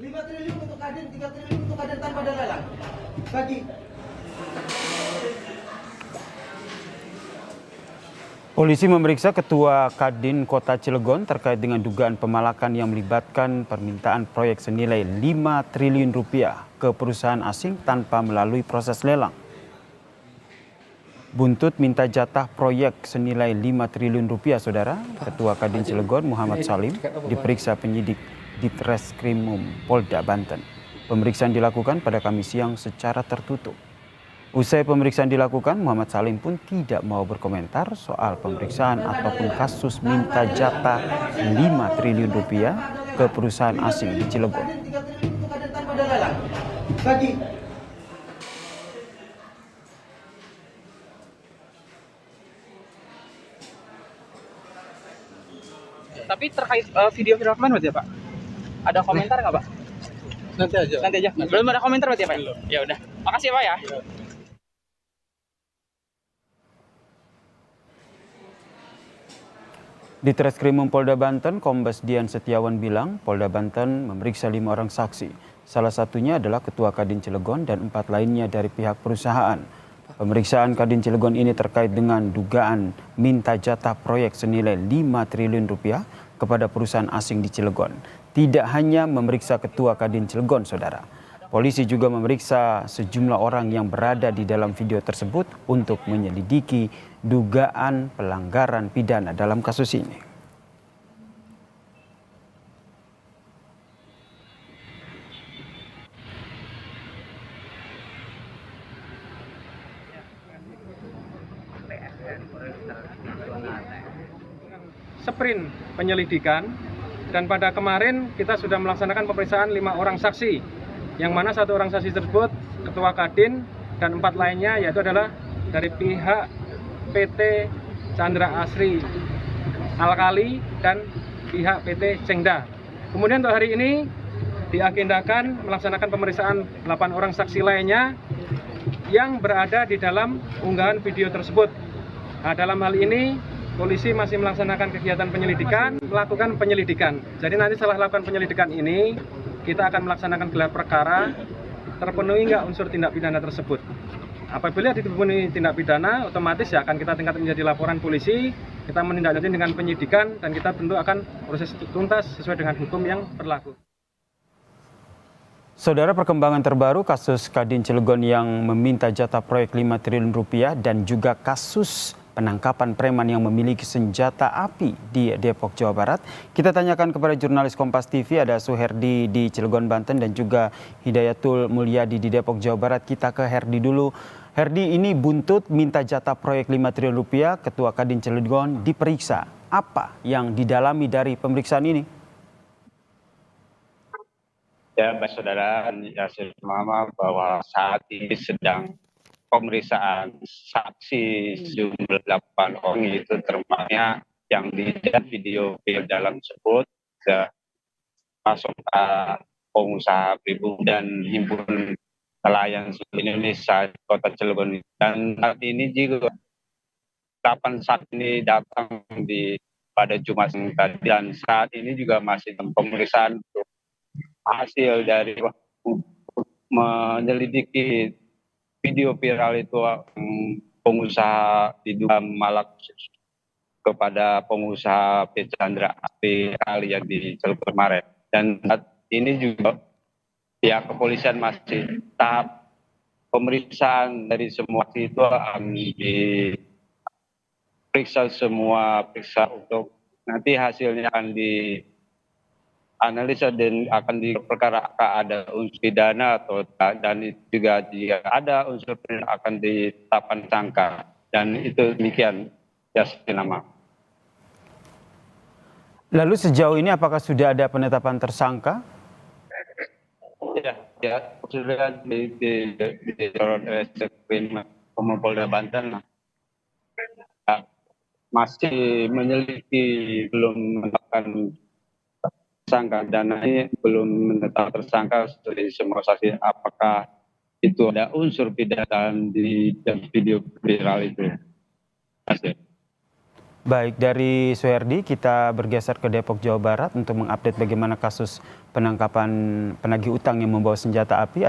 5 triliun untuk Kadin, 3 triliun untuk Kadin tanpa ada lelang. Bagi Polisi memeriksa Ketua Kadin Kota Cilegon terkait dengan dugaan pemalakan yang melibatkan permintaan proyek senilai 5 triliun rupiah ke perusahaan asing tanpa melalui proses lelang. Buntut minta jatah proyek senilai 5 triliun rupiah, saudara, Ketua Kadin Cilegon Muhammad Salim diperiksa penyidik Ditreskrimum Polda Banten. Pemeriksaan dilakukan pada Kamis siang secara tertutup. Usai pemeriksaan dilakukan, Muhammad Salim pun tidak mau berkomentar soal pemeriksaan ataupun kasus minta jatah 5 triliun rupiah ke perusahaan asing di Cilegon. 3 triliun untuk Kadin tanpa ada lelang. Bagi Tapi terkait video viral kemarin berarti ya Pak? Ada komentar nggak Pak? Nanti aja. Nanti aja. Belum ada komentar berarti ya Pak? Ya udah. Makasih ya Pak ya. Di Treskrimum Polda Banten, Kombes Dian Setiawan bilang Polda Banten memeriksa 5 orang saksi. Salah satunya adalah Ketua Kadin Cilegon dan 4 lainnya dari pihak perusahaan. Pemeriksaan Kadin Cilegon ini terkait dengan dugaan minta jatah proyek senilai 5 triliun rupiah kepada perusahaan asing di Cilegon. Tidak hanya memeriksa Ketua Kadin Cilegon, saudara. Polisi juga memeriksa sejumlah orang yang berada di dalam video tersebut untuk menyelidiki dugaan pelanggaran pidana dalam kasus ini. Sprint penyelidikan, dan pada kemarin kita sudah melaksanakan pemeriksaan 5 orang saksi, yang mana 1 orang saksi tersebut Ketua Kadin dan 4 lainnya yaitu adalah dari pihak PT Chandra Asri Alkali dan pihak PT Cengda. Kemudian untuk hari ini diagendakan melaksanakan pemeriksaan 8 orang saksi lainnya yang berada di dalam unggahan video tersebut. Nah, dalam hal ini polisi masih melaksanakan kegiatan penyelidikan, melakukan penyelidikan. Jadi nanti setelah melakukan penyelidikan ini, kita akan melaksanakan gelar perkara, terpenuhi nggak unsur tindak pidana tersebut. Apabila dipenuhi tindak pidana, otomatis ya akan kita tingkatkan menjadi laporan polisi, kita menindaklanjuti dengan penyidikan, dan kita tentu akan proses tuntas sesuai dengan hukum yang berlaku. Saudara, perkembangan terbaru kasus Kadin Cilegon yang meminta jatah proyek 5 triliun rupiah dan juga kasus penangkapan preman yang memiliki senjata api di Depok, Jawa Barat. Kita tanyakan kepada jurnalis Kompas TV, ada Suherdi di Cilegon, Banten, dan juga Hidayatul Mulyadi di Depok, Jawa Barat. Kita ke Herdi dulu. Herdi, ini buntut minta jatah proyek 5 triliun rupiah, Ketua Kadin Cilegon diperiksa. Apa yang didalami dari pemeriksaan ini? Ya, Mbak Saudara, saya paham bahwa saat ini sedang pemeriksaan saksi sejumlah 8 orang, itu termasuk yang di video dalam tersebut masuk pengusaha pribumi dan himpunan nelayan Indonesia Kota Cilegon. Dan saat ini juga 8 saksi ini datang pada Jumat tadi, dan saat ini juga masih dalam pemeriksaan untuk hasil dari menyelidiki video viral itu, pengusaha diduga malak kepada pengusaha PT Chandra Asri yang di Cilegon kemarin. Dan saat ini juga pihak kepolisian masih tahap pemeriksaan dari semua itu, akan diperiksa semua untuk nanti hasilnya akan dianalisa dan akan diperkarakan ada unsur pidana atau dan juga jika ada unsur pidana akan ditetapkan tersangka, dan itu demikian ya nama. Lalu sejauh ini apakah sudah ada penetapan tersangka? Ya sudah di Polda Banten masih menyelidiki, belum menetapkan tersangka, dan ini belum menetapkan tersangka dari semua saksi apakah itu ada unsur pidana di video viral itu. Baik, dari Suherdi kita bergeser ke Depok, Jawa Barat untuk mengupdate bagaimana kasus penangkapan penagih utang yang membawa senjata api.